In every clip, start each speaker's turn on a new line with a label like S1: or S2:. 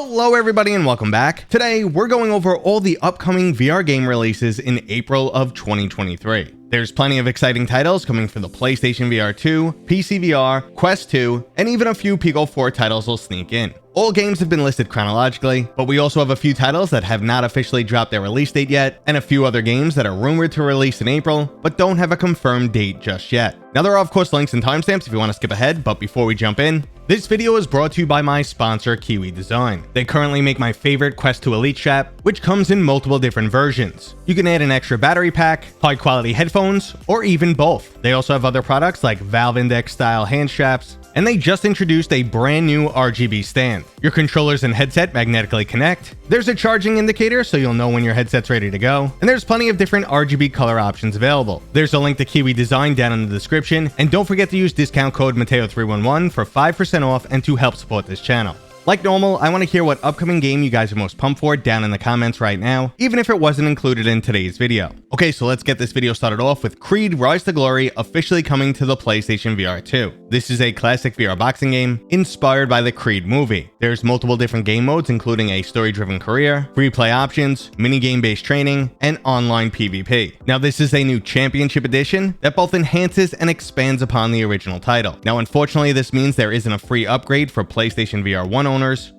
S1: Hello everybody and welcome back. Today we're going over all the upcoming VR game releases in April of 2023. There's plenty of exciting titles coming for the PlayStation VR 2, PCVR, Quest 2, and even a few Pico 4 titles will sneak in. All games have been listed chronologically, but we also have a few titles that have not officially dropped their release date yet, and a few other games that are rumored to release in April, but don't have a confirmed date just yet. Now there are of course links and timestamps if you want to skip ahead, but before we jump in, this video is brought to you by my sponsor, Kiwi Design. They currently make my favorite Quest 2 Elite strap, which comes in multiple different versions. You can add an extra battery pack, high quality headphones, or even both. They also have other products like Valve Index style hand straps, and they just introduced a brand new RGB stand. Your controllers and headset magnetically connect. There's a charging indicator so you'll know when your headset's ready to go, and there's plenty of different RGB color options available. There's a link to Kiwi Design down in the description, and don't forget to use discount code Mateo311 for 5% off and to help support this channel. Like normal, I want to hear what upcoming game you guys are most pumped for down in the comments right now, even if it wasn't included in today's video. Okay, so let's get this video started off with Creed Rise to Glory officially coming to the PlayStation VR 2. This is a classic VR boxing game inspired by the Creed movie. There's multiple different game modes including a story-driven career, free play options, minigame-based training, and online PvP. Now this is a new championship edition that both enhances and expands upon the original title. Now unfortunately this means there isn't a free upgrade for PlayStation VR 1 owners,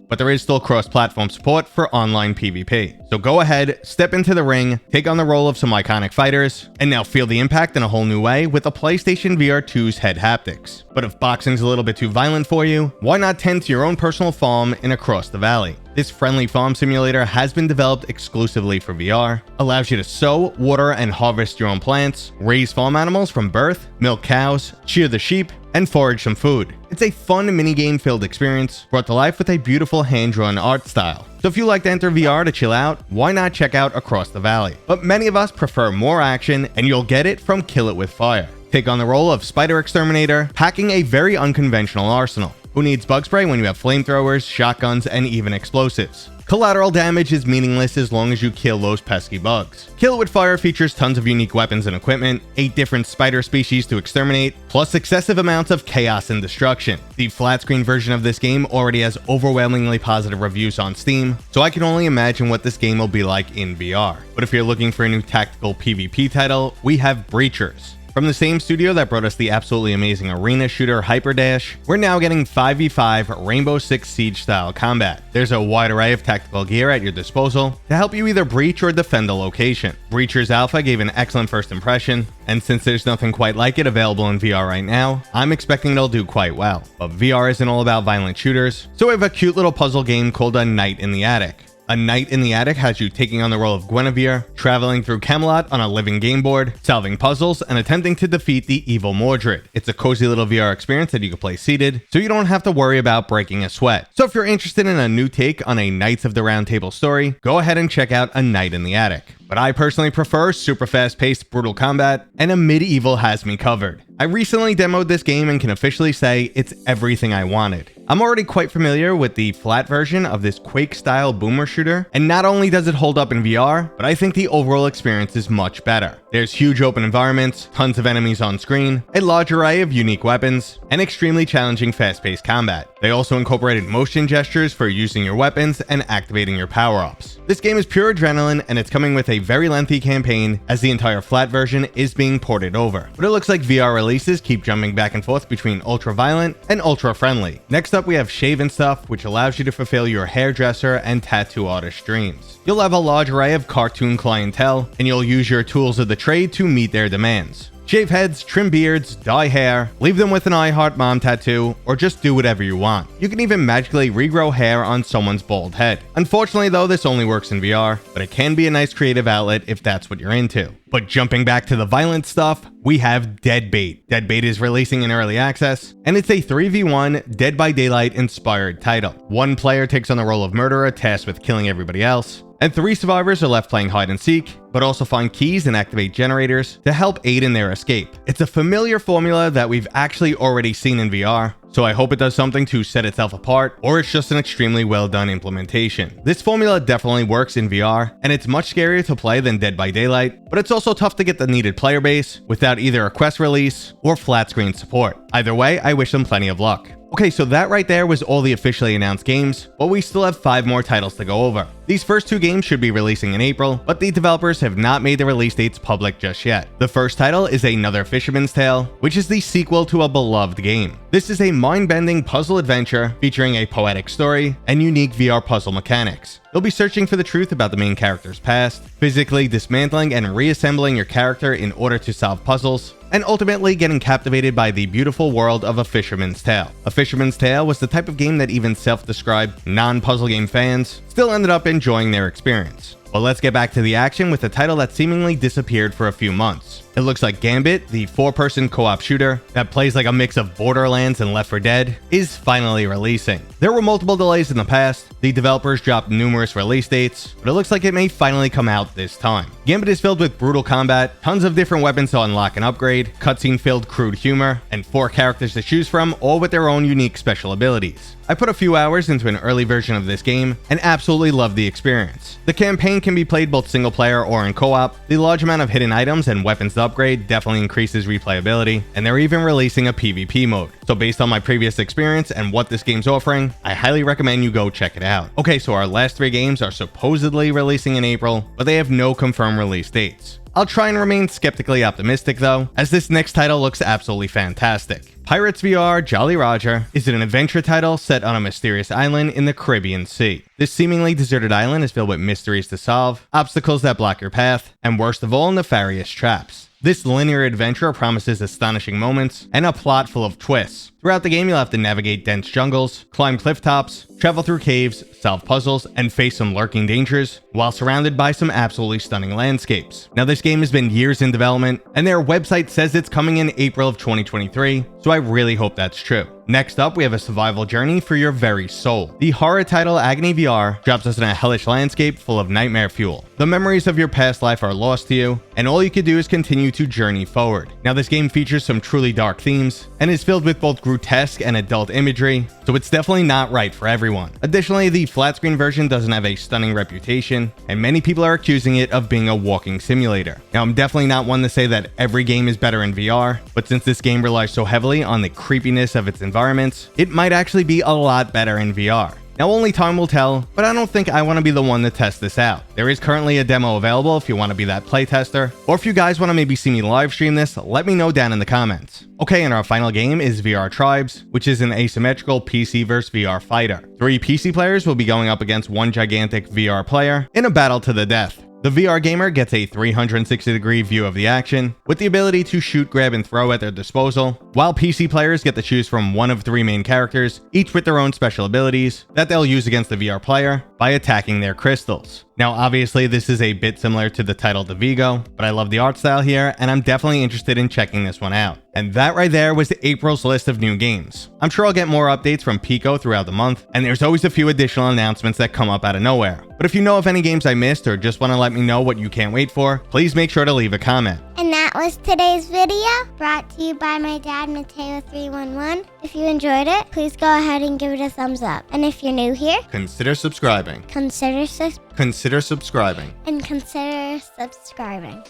S1: but there is still cross-platform support for online PvP. So go ahead, step into the ring, take on the role of some iconic fighters, and now feel the impact in a whole new way with the PlayStation VR 2's head haptics. But if boxing's a little bit too violent for you, why not tend to your own personal farm in Across the Valley? This friendly farm simulator has been developed exclusively for VR, allows you to sow, water, and harvest your own plants, raise farm animals from birth, milk cows, shear the sheep, and forage some food. It's a fun minigame filled experience brought to life with a beautiful hand-drawn art style. So if you like to enter VR to chill out, why not check out Across the Valley? But many of us prefer more action, and you'll get it from Kill It With Fire. Take on the role of Spider Exterminator, packing a very unconventional arsenal. Who needs bug spray when you have flamethrowers, shotguns, and even explosives? Collateral damage is meaningless as long as you kill those pesky bugs. Kill It With Fire features tons of unique weapons and equipment, 8 different spider species to exterminate, plus excessive amounts of chaos and destruction. The flat screen version of this game already has overwhelmingly positive reviews on Steam, so I can only imagine what this game will be like in VR. But if you're looking for a new tactical PvP title, we have Breachers. From the same studio that brought us the absolutely amazing arena shooter Hyperdash, we're now getting 5v5 Rainbow Six Siege style combat. There's a wide array of tactical gear at your disposal to help you either breach or defend a location. Breachers Alpha gave an excellent first impression, and since there's nothing quite like it available in VR right now, I'm expecting it'll do quite well. But VR isn't all about violent shooters, so we have a cute little puzzle game called A Night in the Attic. A Night in the Attic has you taking on the role of Guinevere, traveling through Camelot on a living game board, solving puzzles, and attempting to defeat the evil Mordred. It's a cozy little VR experience that you can play seated, so you don't have to worry about breaking a sweat. So if you're interested in a new take on a Knights of the Round Table story, go ahead and check out A Night in the Attic. But I personally prefer super fast-paced, brutal combat, and a medieval has me covered. I recently demoed this game and can officially say it's everything I wanted. I'm already quite familiar with the flat version of this Quake-style boomer shooter, and not only does it hold up in VR, but I think the overall experience is much better. There's huge open environments, tons of enemies on screen, a large array of unique weapons, and extremely challenging fast-paced combat. They also incorporated motion gestures for using your weapons and activating your power-ups. This game is pure adrenaline, and it's coming with a very lengthy campaign as the entire flat version is being ported over. But it looks like VR releases keep jumping back and forth between ultra-violent and ultra-friendly. Next up we have Shave and Stuff, which allows you to fulfill your hairdresser and tattoo artist dreams. You'll have a large array of cartoon clientele, and you'll use your tools of the trade to meet their demands. Shave heads, trim beards, dye hair, leave them with an I Heart Mom tattoo, or just do whatever you want. You can even magically regrow hair on someone's bald head. Unfortunately though, this only works in VR, but it can be a nice creative outlet if that's what you're into. But jumping back to the violent stuff, we have Deadbait. Deadbait is releasing in early access, and it's a 3v1 Dead by Daylight inspired title. One player takes on the role of murderer tasked with killing everybody else, and 3 survivors are left playing hide and seek, but also find keys and activate generators to help aid in their escape. It's a familiar formula that we've actually already seen in VR, so I hope it does something to set itself apart, or it's just an extremely well done implementation. This formula definitely works in VR, and it's much scarier to play than Dead by Daylight, but it's also tough to get the needed player base without either a quest release or flat screen support. Either way, I wish them plenty of luck. Okay, so that right there was all the officially announced games, but we still have 5 more titles to go over. These first 2 games should be releasing in April, but the developers have not made the release dates public just yet. The first title is another Fisherman's Tale, which is the sequel to a beloved game. This is a mind-bending puzzle adventure featuring a poetic story and unique VR puzzle mechanics. You'll be searching for the truth about the main character's past, physically dismantling and reassembling your character in order to solve puzzles, and ultimately getting captivated by the beautiful world of A Fisherman's Tale. A Fisherman's Tale was the type of game that even self-described non-puzzle game fans still ended up enjoying their experience. But let's get back to the action with a title that seemingly disappeared for a few months. It looks like Gambit, the 4-person co-op shooter that plays like a mix of Borderlands and Left 4 Dead, is finally releasing. There were multiple delays in the past, the developers dropped numerous release dates, but it looks like it may finally come out this time. Gambit is filled with brutal combat, tons of different weapons to unlock and upgrade, cutscene-filled crude humor, and 4 characters to choose from, all with their own unique special abilities. I put a few hours into an early version of this game and absolutely loved the experience. The campaign can be played both single player or in co-op. The large amount of hidden items and weapons to upgrade definitely increases replayability, and they're even releasing a PvP mode. So based on my previous experience and what this game's offering, I highly recommend you go check it out. Okay, so our last 3 games are supposedly releasing in April, but they have no confirmed release dates. I'll try and remain skeptically optimistic though, as this next title looks absolutely fantastic. Pirates VR Jolly Roger is an adventure title set on a mysterious island in the Caribbean Sea. This seemingly deserted island is filled with mysteries to solve, obstacles that block your path, and worst of all, nefarious traps. This linear adventure promises astonishing moments and a plot full of twists. Throughout the game, you'll have to navigate dense jungles, climb cliff tops, travel through caves, solve puzzles, and face some lurking dangers, while surrounded by some absolutely stunning landscapes. Now, this game has been years in development, and their website says it's coming in April of 2023, so I really hope that's true. Next up, we have a survival journey for your very soul. The horror title Agony VR drops us in a hellish landscape full of nightmare fuel. The memories of your past life are lost to you, and all you can do is continue to journey forward. Now, this game features some truly dark themes, and is filled with both grotesque and adult imagery, so it's definitely not right for everyone. Additionally, the flat screen version doesn't have a stunning reputation, and many people are accusing it of being a walking simulator. Now, I'm definitely not one to say that every game is better in VR, but since this game relies so heavily on the creepiness of its environments, it might actually be a lot better in VR. Now, only time will tell, but I don't think I want to be the one to test this out. There is currently a demo available if you want to be that playtester, or if you guys want to maybe see me live stream this, let me know down in the comments. Okay, and our final game is VR Tribes, which is an asymmetrical PC vs VR fighter. 3 PC players will be going up against 1 gigantic VR player in a battle to the death. The VR gamer gets a 360-degree view of the action, with the ability to shoot, grab, and throw at their disposal, while PC players get to choose from one of 3 main characters, each with their own special abilities that they'll use against the VR player by attacking their crystals. Now, obviously, this is a bit similar to the title De Vigo, but I love the art style here, and I'm definitely interested in checking this one out. And that right there was April's list of new games. I'm sure I'll get more updates from Pico throughout the month, and there's always a few additional announcements that come up out of nowhere. But if you know of any games I missed or just want to let me know what you can't wait for, please make sure to leave a comment.
S2: And that was today's video, brought to you by my dad, Mateo311. If you enjoyed it, please go ahead and give it a thumbs up. And if you're new here,
S1: Consider subscribing.
S2: consider subscribing.
S1: Consider subscribing.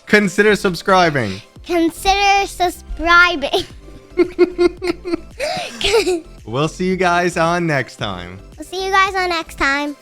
S2: Consider subscribing.
S1: Consider subscribing. We'll see you guys on next time.
S2: We'll see you guys on next time.